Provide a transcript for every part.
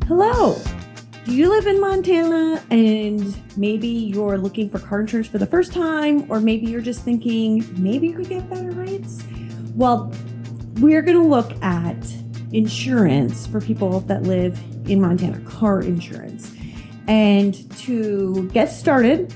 Hello. Do you live in Montana and maybe you're looking for car insurance for the first time, or maybe you're just thinking maybe you could get better rates? Well, we're going to look at insurance for people that live in Montana, car insurance. And to get started,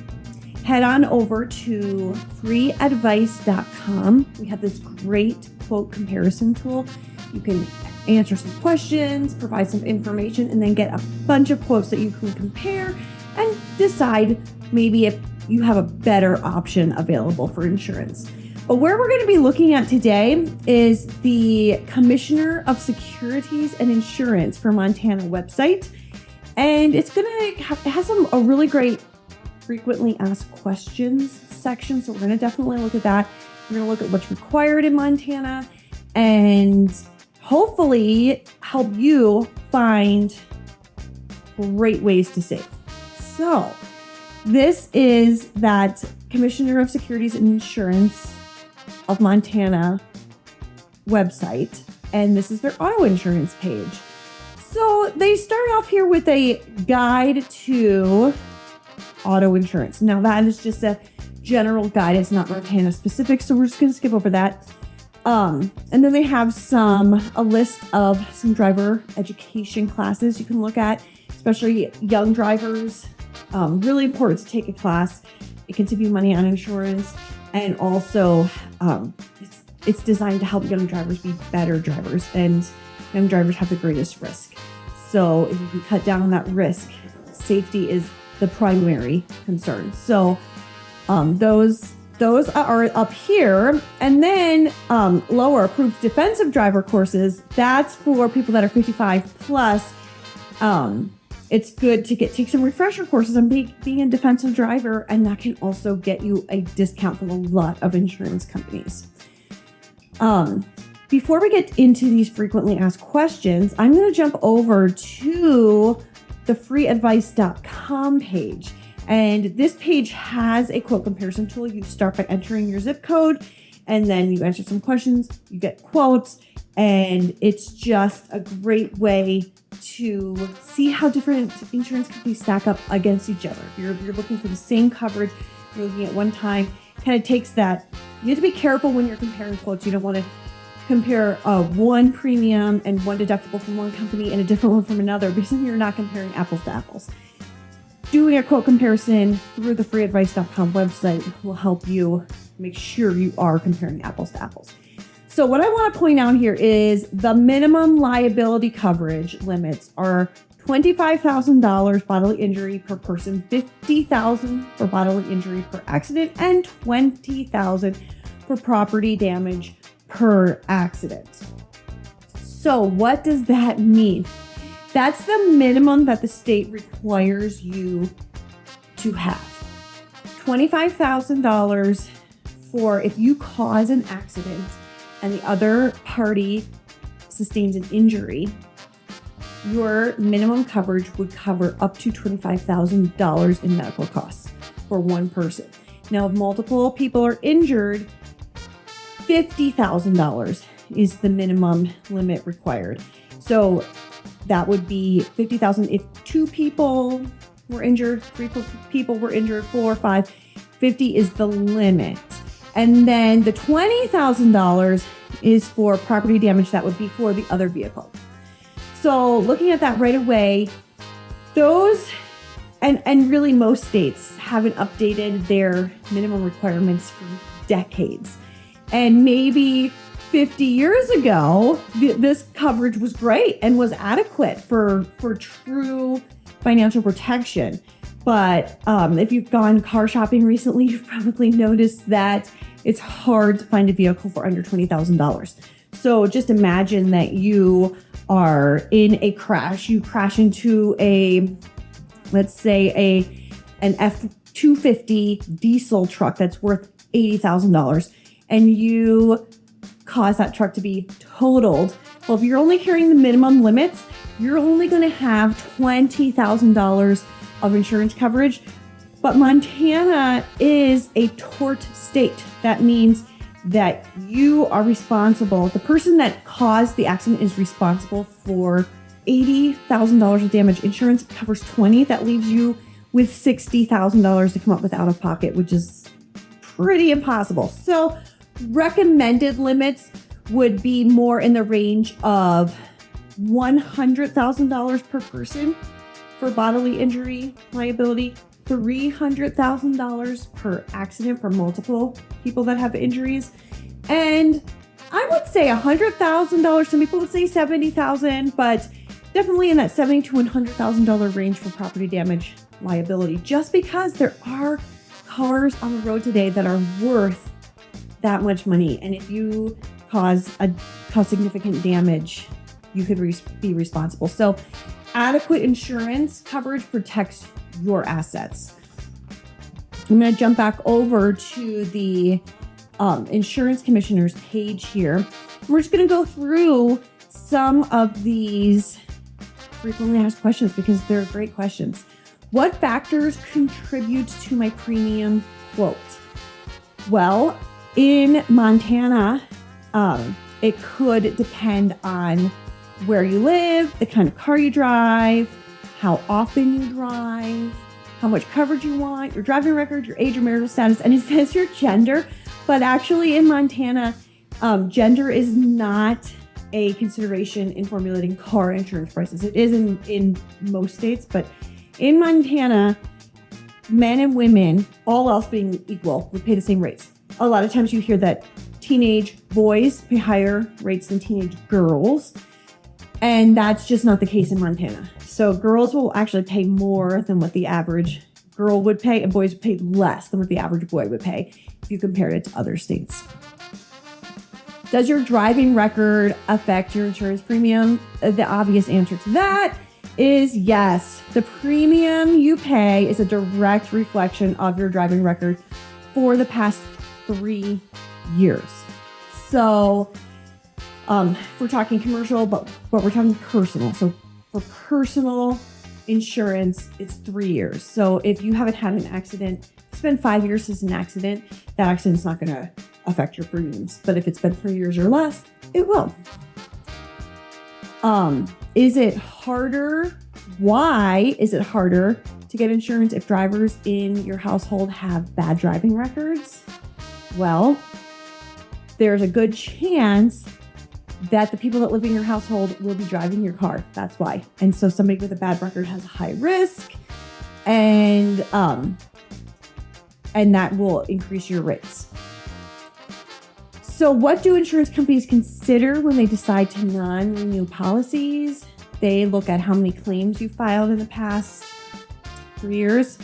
head on over to FreeAdvice.com. We have this great quote comparison tool. You can answer some questions, provide some information, and then get a bunch of quotes that you can compare and decide maybe if you have a better option available for insurance. But where we're going to be looking at today is the Commissioner of Securities and Insurance for Montana website. And it has a really great frequently asked questions section. So we're going to definitely look at that. We're going to look at what's required in Montana and hopefully help you find great ways to save. So this is that Commissioner of Securities and Insurance of Montana website, and this is their auto insurance page. So they start off here with a guide to auto insurance. Now that is just a general guide. It's not Montana specific, so we're just going to skip over that. And then they have a list of some driver education classes you can look at, especially young drivers. Really important to take a class. It can save you money on insurance, and also it's designed to help young drivers be better drivers, and young drivers have the greatest risk. So if you can cut down on that risk, safety is the primary concern. So those are up here. And then lower, approved defensive driver courses. That's for people that are 55 plus. It's good to take some refresher courses on being a defensive driver, and that can also get you a discount from a lot of insurance companies. Before we get into these frequently asked questions, I'm going to jump over to the FreeAdvice.com page. And this page has a quote comparison tool. You start by entering your zip code, and then you answer some questions, you get quotes, and it's just a great way to see how different insurance companies stack up against each other. You're looking for the same coverage, you're looking at one time. Kind of takes that. You have to be careful when you're comparing quotes. You don't want to compare one premium and one deductible from one company and a different one from another, because then you're not comparing apples to apples. Doing a quote comparison through the FreeAdvice.com website will help you make sure you are comparing apples to apples. So what I want to point out here is the minimum liability coverage limits are $25,000 bodily injury per person, $50,000 for bodily injury per accident, and $20,000 for property damage per accident. So what does that mean? That's the minimum that the state requires you to have. $25,000 for if you cause an accident and the other party sustains an injury, your minimum coverage would cover up to $25,000 in medical costs for one person. Now, if multiple people are injured, $50,000 is the minimum limit required. So that would be $50,000 if 2 people were injured, 3 people were injured, 4 or 5. 50 is the limit. And then the $20,000 is for property damage that would be for the other vehicle. So looking at that right away, those and really most states haven't updated their minimum requirements for decades. And maybe 50 years ago, this coverage was great and was adequate for true financial protection. But if you've gone car shopping recently, you've probably noticed that it's hard to find a vehicle for under $20,000. So just imagine that you are in a crash. You crash into let's say an F-250 diesel truck that's worth $80,000, and you cause that truck to be totaled. Well, if you're only carrying the minimum limits, you're only going to have $20,000 of insurance coverage. But Montana is a tort state. That means that you are responsible. The person that caused the accident is responsible for $80,000 of damage. Insurance covers 20. That leaves you with $60,000 to come up with out of pocket, which is pretty impossible. So recommended limits would be more in the range of $100,000 per person for bodily injury liability, $300,000 per accident for multiple people that have injuries, and I would say $100,000. Some people would say $70,000, but definitely in that $70,000 to $100,000 range for property damage liability, just because there are cars on the road today that are worth that much money. And if you cause significant damage, you could be responsible. So adequate insurance coverage protects your assets. I'm going to jump back over to the insurance commissioner's page here. We're just going to go through some of these frequently asked questions because they're great questions. What factors contribute to my premium quote? Well, in Montana, it could depend on where you live, the kind of car you drive, how often you drive, how much coverage you want, your driving record, your age, your marital status, and it says your gender. But actually in Montana, gender is not a consideration in formulating car insurance prices. It is in most states, but in Montana, men and women, all else being equal, would pay the same rates. A lot of times you hear that teenage boys pay higher rates than teenage girls, and that's just not the case in Montana. So girls will actually pay more than what the average girl would pay, and boys would pay less than what the average boy would pay if you compared it to other states. Does your driving record affect your insurance premium? The obvious answer to that is yes. The premium you pay is a direct reflection of your driving record for the past 3 years. So if we're talking commercial, but we're talking personal. So for personal insurance, it's 3 years. So if you haven't had an accident, it's been 5 years since an accident, that accident's not going to affect your premiums. But if it's been 3 years or less, it will. Is it harder? Why is it harder to get insurance if drivers in your household have bad driving records? Well, there's a good chance that the people that live in your household will be driving your car. That's why. And so somebody with a bad record has a high risk, and that will increase your rates. So what do insurance companies consider when they decide to non-renew policies? They look at how many claims you filed in the past 3 years.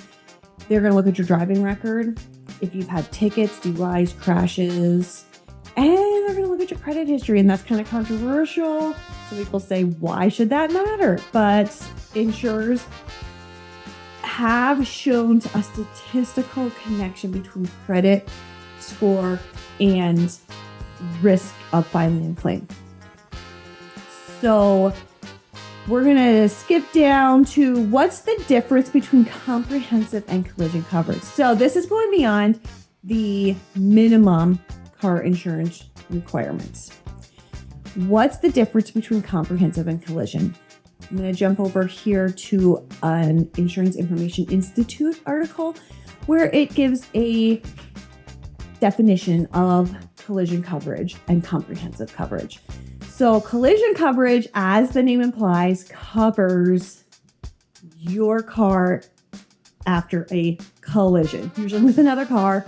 They're going to look at your driving record, if you've had tickets, DUIs, crashes, and they're going to look at your credit history. And that's kind of controversial. Some people say, why should that matter? But insurers have shown a statistical connection between credit score and risk of filing a claim. So we're going to skip down to what's the difference between comprehensive and collision coverage. So this is going beyond the minimum car insurance requirements. What's the difference between comprehensive and collision? I'm going to jump over here to an Insurance Information Institute article where it gives a definition of collision coverage and comprehensive coverage. So collision coverage, as the name implies, covers your car after a collision, usually with another car.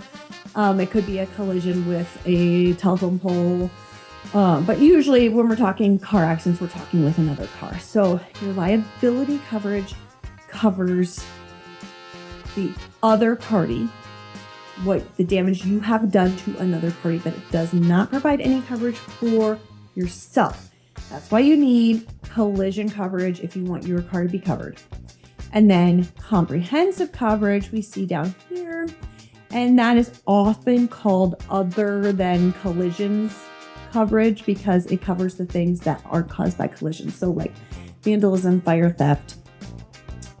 It could be a collision with a telephone pole. But usually when we're talking car accidents, we're talking with another car. So your liability coverage covers the other party, what the damage you have done to another party, but it does not provide any coverage for yourself. That's why you need collision coverage if you want your car to be covered. And then comprehensive coverage we see down here, and that is often called other than collisions coverage because it covers the things that aren't caused by collisions. So like vandalism, fire theft,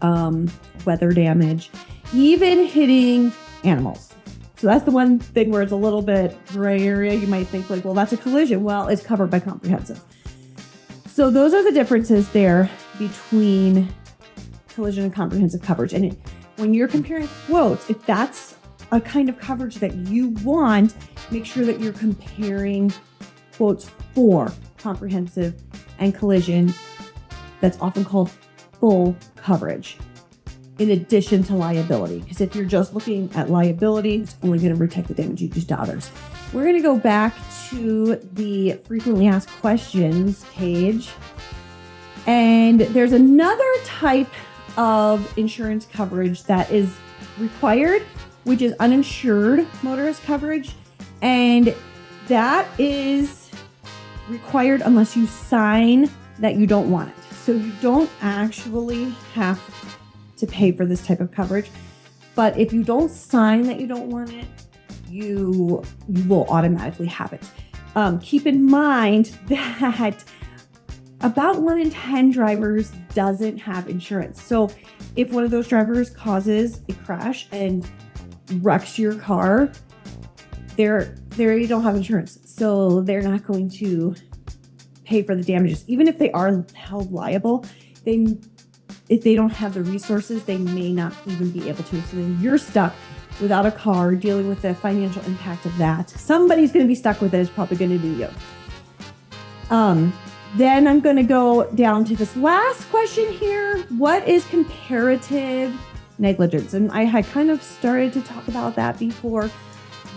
weather damage, even hitting animals. So that's the one thing where it's a little bit gray area. You might think like, well, that's a collision. Well, it's covered by comprehensive. So those are the differences there between collision and comprehensive coverage. And when you're comparing quotes, if that's a kind of coverage that you want, make sure that you're comparing quotes for comprehensive and collision. That's often called full coverage, in addition to liability. Because if you're just looking at liability, it's only going to protect the damage you do to others. We're going to go back to the frequently asked questions page. And there's another type of insurance coverage that is required, which is uninsured motorist coverage. And that is required unless you sign that you don't want it. So you don't actually have to pay for this type of coverage. But if you don't sign that you don't want it, you will automatically have it. Keep in mind that about 1 in 10 drivers doesn't have insurance. So if one of those drivers causes a crash and wrecks your car, they don't have insurance. So they're not going to pay for the damages. Even if they are held liable, if they don't have the resources, they may not even be able to. So then you're stuck without a car, dealing with the financial impact of that. Somebody's going to be stuck with it. It's probably going to be you. Then I'm going to go down to this last question here. What is comparative negligence? And I had kind of started to talk about that before,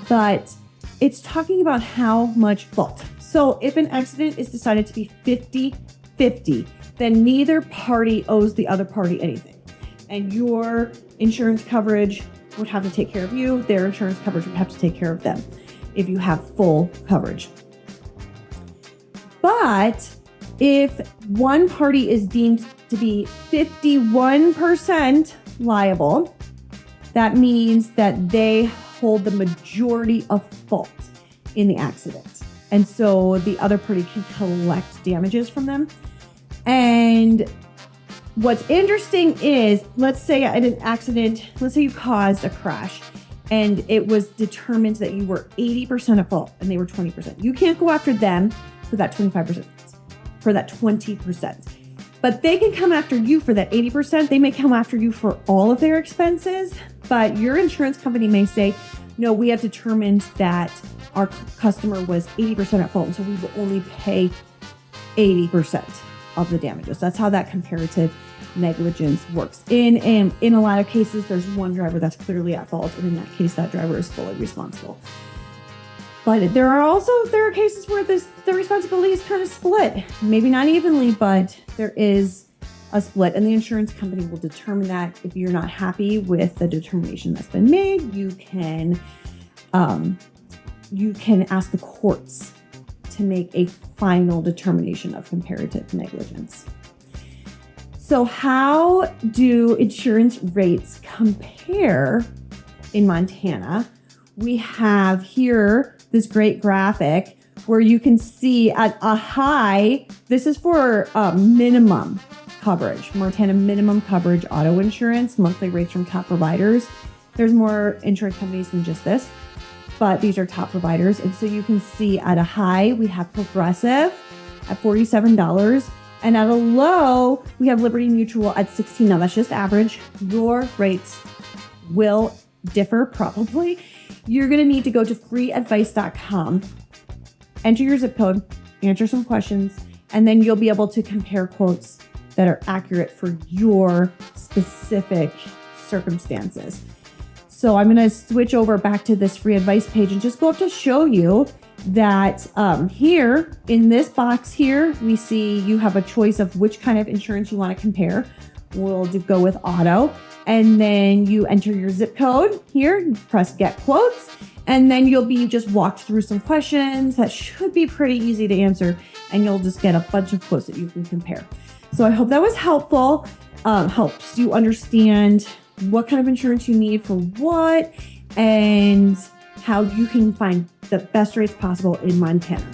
but it's talking about how much fault. So if an accident is decided to be 50-50, then neither party owes the other party anything. And your insurance coverage would have to take care of you. Their insurance coverage would have to take care of them if you have full coverage. But if one party is deemed to be 51% liable, that means that they hold the majority of fault in the accident. And so the other party can collect damages from them. And what's interesting is, let's say at an accident, let's say you caused a crash and it was determined that you were 80% at fault and they were 20%. You can't go after them for that 25%, for that 20%. But they can come after you for that 80%. They may come after you for all of their expenses, but your insurance company may say, no, we have determined that our customer was 80% at fault, and so we will only pay 80% of the damages. That's how that comparative negligence works. In a lot of cases, there's one driver that's clearly at fault, and in that case, that driver is fully responsible. But there are cases where the responsibility is kind of split. Maybe not evenly, but there is a split, and the insurance company will determine that. If you're not happy with the determination that's been made, you can ask the courts to make a final determination of comparative negligence. So how do insurance rates compare in Montana? We have here this great graphic where you can see at a high, this is for minimum coverage, Montana minimum coverage auto insurance, monthly rates from top providers. There's more insurance companies than just this, but these are top providers. And so you can see at a high, we have Progressive at $47. And at a low, we have Liberty Mutual at $16. Now that's just average. Your rates will differ probably. You're going to need to go to FreeAdvice.com, enter your zip code, answer some questions, and then you'll be able to compare quotes that are accurate for your specific circumstances. So I'm going to switch over back to this free advice page and just go up to show you that here in this box here, we see you have a choice of which kind of insurance you want to compare. We'll go with auto, and then you enter your zip code here, press get quotes, and then you'll be just walked through some questions that should be pretty easy to answer, and you'll just get a bunch of quotes that you can compare. So I hope that was helpful, helps you understand what kind of insurance you need for what, and how you can find the best rates possible in Montana.